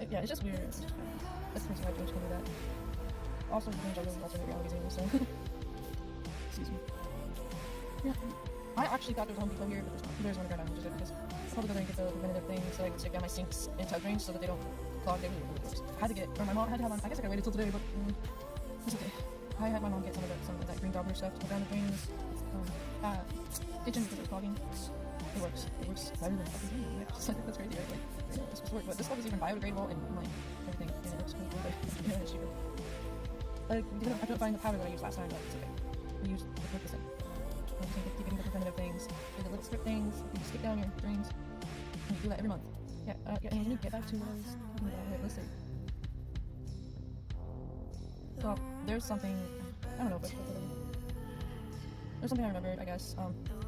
Yeah, it's just weird. That's the reason why James can do that. Also, James are really alternate realities anyway, so. Excuse me. Yeah. I actually thought there was a Home Depot here, but there's one in Grand Island, which is good because I'll probably go there and get the preventative things so I can stick down my sinks and tub drains so that they don't clog. They really I had to get, or my mom had to have on, I guess I could wait until today, but it's okay. I had my mom get some of that green gobbler stuff to put down the drains, kitchen because it's clogging. It works better than fucking green. Yeah, just, that's crazy, right? Like, it's supposed to work, but this stuff is even biodegradable and like everything, and it works really good. It's cheaper. Like, I couldn't find the powder that I used last time, but it's okay. We use the purpose thing. You can keep getting the preventative things, do the little strip things, you stick down your drains, and you do that every month. Yeah, and let me get back to what I was talking about. Wait, let's see. So, there's something, I don't know, but there's something I remembered, I guess.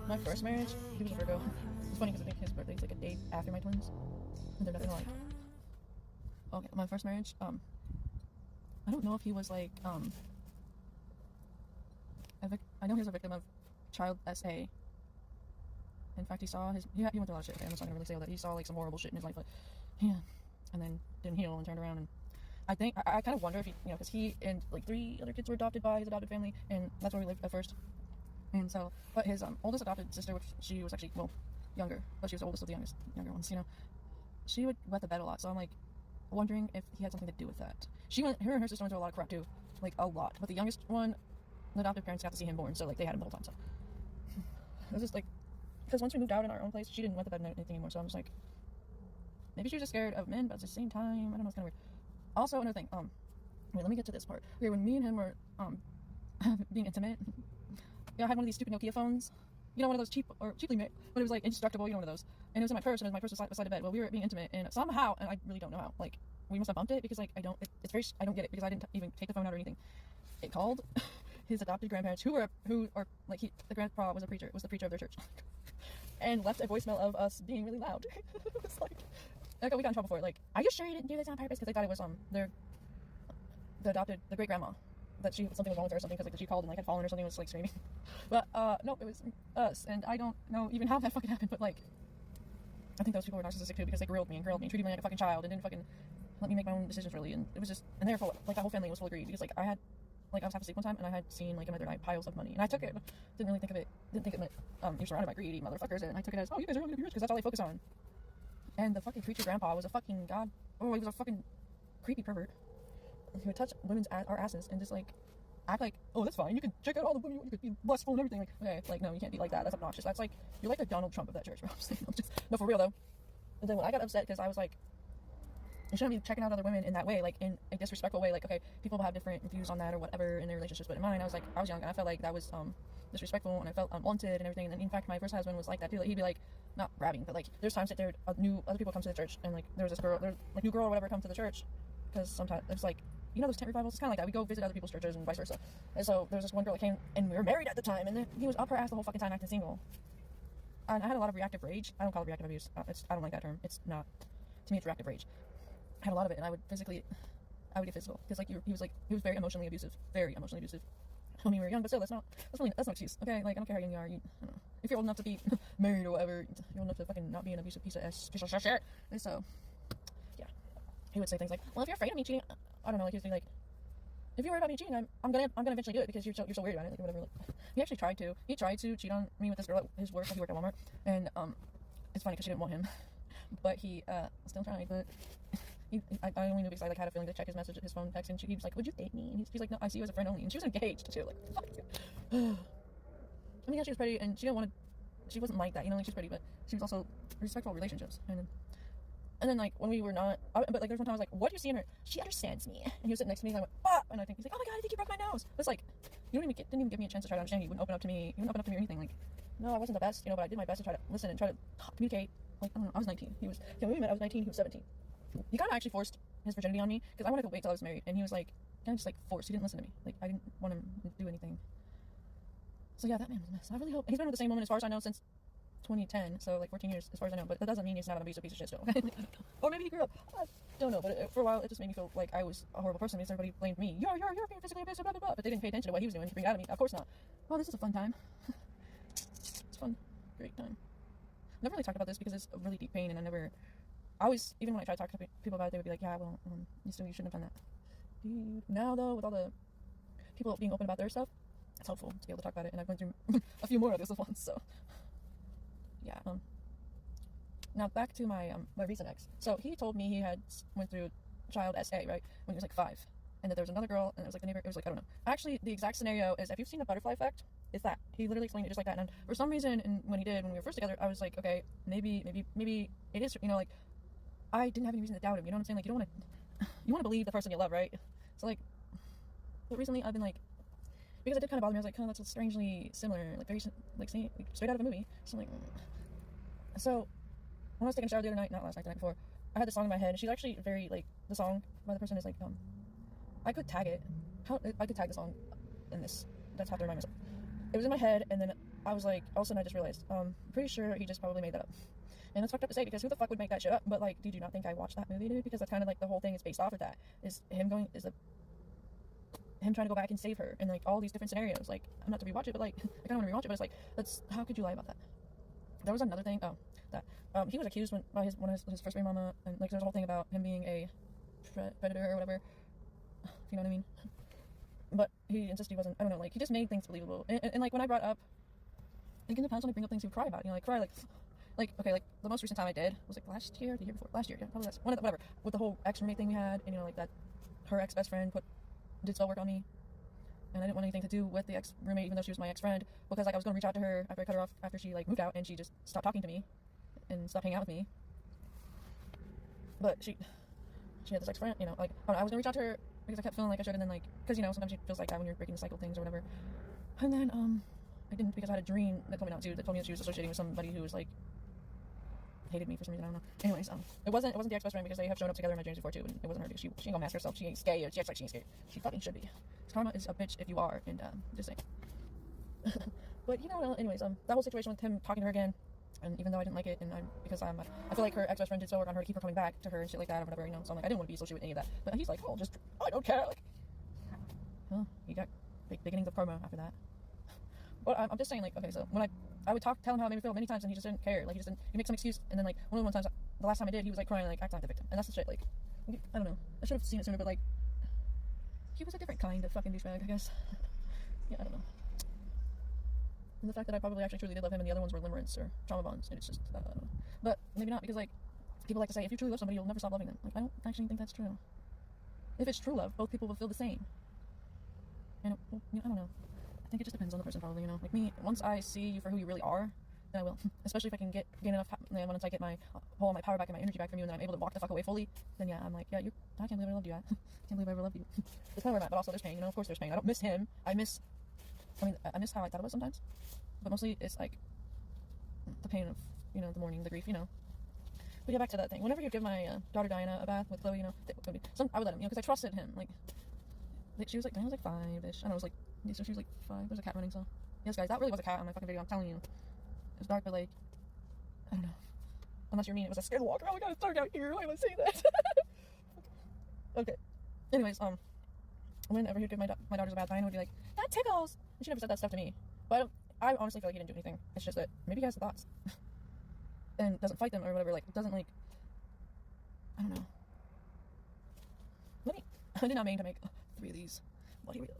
My first marriage, he was a Virgo. It's funny because I think his birthday's like a day after my twins, and they're nothing alike. Okay, my first marriage, I don't know if he was like, I know he was a victim of child SA. In fact, he went through a lot of shit. Okay, I'm just not gonna really say all that. He saw like some horrible shit in his life, but yeah, and then didn't heal and turned around. And I think I kind of wonder if he, because he and like 3 other kids were adopted by his adopted family, and that's where we lived at first. And so, but his oldest adopted sister, which she was actually younger, but she was the oldest of the younger ones. She would wet the bed a lot. So I'm like wondering if he had something to do with that. Her and her sister went through a lot of crap too, like a lot. But the youngest one, the adopted parents got to see him born, so like they had him the whole time. So it was just like, because once we moved out in our own place, she didn't wet the bed and anything anymore. So I'm just like, maybe she was just scared of men, but at the same time, I don't know, it's kind of weird. Also, another thing, wait, let me get to this part. Okay, when me and him were being intimate, I had one of these stupid Nokia phones. One of those cheaply made, but it was like indestructible, one of those. And it was in my purse, and my purse was beside the bed. Well, we were being intimate, and somehow, and I really don't know how, like, we must have bumped it because, like, I don't get it because I didn't even take the phone out or anything. It called his adopted grandparents, the grandpa was the preacher of their church, and left a voicemail of us being really loud. It was like, we got in trouble for it. Like, are you sure you didn't do this on purpose? Because they thought it was the great grandma. That something was wrong with her or something because like she called and like had fallen or something, was like screaming. But no, it was us, and I don't know even how that fucking happened. But like, I think those people were narcissistic too because they grilled me, treated me like a fucking child, and didn't fucking let me make my own decisions really. And it was just, and therefore like that whole family was full of greed because like I was half asleep one time and I had seen like in my third eye piles of money, and I took it, didn't really think of it, didn't think it meant you're surrounded by greedy motherfuckers, and I took it as, oh, you guys are really gonna be rich because that's all they focus on. And the fucking preacher grandpa was a fucking he was a fucking creepy pervert. He would touch our asses and just like act like, oh, that's fine, you can check out all the women, you could be lustful and everything. Like, okay, like, no, you can't be like that. That's obnoxious. That's like, you're like the Donald Trump of that church, bro. No, for real though. And then when I got upset because I was like, you shouldn't be checking out other women in that way, like in a disrespectful way. Like, okay, people have different views on that or whatever in their relationships, but in mine, I was young and I felt like that was disrespectful, and I felt unwanted and everything. And in fact, my first husband was like that too. Like, he'd be like, not grabbing, but like there's times that other people come to the church, and like there was this girl, new girl or whatever come to the church, because sometimes it's like, those tent revivals, it's kind of like that. We go visit other people's churches and vice versa. And so there was this one girl that came, and we were married at the time, and then he was up her ass the whole fucking time acting single. And I had a lot of reactive rage. I don't call it reactive abuse. I don't like that term. It's not. To me, it's reactive rage. I had a lot of it, and I would get physical because like he was very emotionally abusive when we were young. But still, that's no excuse. Okay, like I don't care how young you are. I don't know. If you're old enough to be married or whatever, you're old enough to fucking not be an abusive piece of shit. And so, yeah, he would say things like, "Well, if you're afraid of me cheating, I don't know." Like, he would be like, "If you worry about me cheating, I'm gonna eventually do it because you're so worried about it." Like, whatever. Like, he actually tried to cheat on me with this girl at his work. He worked at Walmart, and it's funny because she didn't want him, but he still tried. But I only knew because I like had a feeling to check his message, his phone text, and he was like, "Would you date me?" And she's like, "No, I see you as a friend only." And she was engaged too. Like, fuck. I mean, yeah, she was pretty, and she wasn't like that, like she's pretty, but she was also respectful of relationships. And then like when we were not, but like there's one time I was like, "What do you see in her? She understands me." And he was sitting next to me, and I went, "Ah!" And I think he's like, "Oh my god, I think you broke my nose." It's like, didn't even give me a chance to try to understand. He wouldn't open up to me. He wouldn't open up to me or anything. Like, no, I wasn't the best, but I did my best to try to listen and try to communicate. Like, I don't know, I was 19. When we met, I was 19. He was 17. He kind of actually forced his virginity on me because I wanted to wait till I was married, and he was like, kind of just like forced. He didn't listen to me. Like, I didn't want him to do anything. So yeah, that man was a mess. I really hope he's been with the same woman as far as I know since 2010, so like 14 years as far as I know, but that doesn't mean he's not an abusive piece of shit still. Or maybe he grew up, I don't know, but for a while it just made me feel like I was a horrible person because everybody blamed me. You're being physically abusive, blah blah blah, but they didn't pay attention to what he was doing to bring it out of me. Of course not. Well, this is a fun time. It's fun, great time. I've never really talked about this because it's a really deep pain, and I never I always, even when I try to talk to people about it, they would be like, yeah, well, you shouldn't have done that. Dude. Now, though, with all the people being open about their stuff, it's helpful to be able to talk about it, and I've gone through a few more of those at once, so, yeah, now back to my recent ex. So he told me he had went through child SA, right, when he was like 5, and that there was another girl, and it was like the neighbor, it was like, I don't know. Actually, the exact scenario is, if you've seen The Butterfly Effect, it's that. He literally explained it just like that, and for some reason, and when we were first together, I was like, okay, maybe it is, you know, like, I didn't have any reason to doubt him, you know what I'm saying? Like, you want to believe the person you love, right? So, like, but recently I've been like, because it did kind of bother me, I was like, oh, that's strangely similar, like, very, like, straight out of a movie. So, like, so, when I was taking a shower the other night, not last night, the night before, I had the song in my head, and she's actually very, like, the song by the person is like, I could tag it. I could tag the song in this. That's how to remind myself. It was in my head, and then I was like, all of a sudden I just realized, pretty sure he just probably made that up. And that's fucked up to say, because who the fuck would make that shit up? But, like, did you not think I watched that movie, dude? Because that's kind of like the whole thing is based off of that. Is him trying to go back and save her, and like all these different scenarios. Like, I'm not to rewatch it, but like, I kind of want to rewatch it, but it's like, how could you lie about that? There was another thing, that he was accused by his first baby mama, and like there's a whole thing about him being a predator or whatever, if you know what I mean. But he insisted he wasn't. I don't know, like, he just made things believable. And like, when I brought up, like, in the past when I bring up things he would cry about, you know, like, cry like, okay, like, the most recent time I did was like last year, the year before, last year, yeah, probably whatever, with the whole ex-roommate thing we had, and you know, like, that her ex-best friend did spell work on me, and I didn't want anything to do with the ex-roommate, even though she was my ex-friend, because like I was going to reach out to her after I cut her off, after she like moved out, and she just stopped talking to me and stopped hanging out with me. But she had this ex-friend, you know, like, I was gonna reach out to her because I kept feeling like I should, and then, like, because, you know, sometimes she feels like that when you're breaking the cycle of things or whatever. And then I didn't, because I had a dream that told me not to, that told me that she was associating with somebody who was like hated me for some reason, I don't know. Anyways, it wasn't the ex-best friend, because they have shown up together in my dreams before too, and it wasn't her, dude. She ain't gonna mask herself. She ain't scared. She acts like she ain't scared. She fucking should be. Karma is a bitch if you are, and just saying. But you know, anyways, that whole situation with him talking to her again, and even though I didn't like it, and I feel like her ex-best friend did so work on her to keep her coming back to her and shit like that or whatever, you know. So I'm like, I didn't want to be associated with any of that. But he's like, oh, just, I don't care. Like, well, he got big beginnings of karma after that. But I'm just saying, like, okay, so when I would tell him how it made me feel many times, and he just didn't care. Like, he make some excuse, and then like one of the times, the last time I did, he was like crying, like acting like the victim, and that's the shit. Like, I don't know. I should have seen it sooner, but like, he was a different kind of fucking douchebag, I guess. Yeah, I don't know. And the fact that I probably actually truly did love him, and the other ones were limerence or trauma bonds, and it's just, I don't know. But maybe not, because like, people like to say, if you truly love somebody, you'll never stop loving them. Like, I don't actually think that's true. If it's true love, both people will feel the same. And I don't know. I think it just depends on the person, probably, you know. Like me, once I see you for who you really are, then I will. Especially if I can gain enough, once I get my my power back and my energy back from you, and then I'm able to walk the fuck away fully, then yeah, I'm like, yeah, I can't believe I loved you. I can't believe I ever loved you. That's kind of where I'm at, but also there's pain, you know. Of course there's pain. I don't miss him. I miss how I thought it was sometimes. But mostly it's like the pain of, you know, the mourning, the grief, you know. But yeah, back to that thing. Whenever you give my daughter Diana a bath with Chloe, you know, I would let him, you know, because I trusted him. Like she was like, Diana was like 5-ish. I don't know, it was like, so she was like 5. There's a cat running, so. Yes, guys, that really was a cat on my fucking video, I'm telling you. It was dark, but like, I don't know. Unless you're mean, it was a scared walker. Oh my god, it's dark out here. Why am I saying that? Okay. Anyways, whenever he'd give my daughters a bath, Diana would be like, that tickles! And she never said that stuff to me. But I honestly feel like he didn't do anything. It's just that maybe he has the thoughts. And doesn't fight them or whatever, like, doesn't, like, I don't know. I did not mean to make 3 of these. But here we go.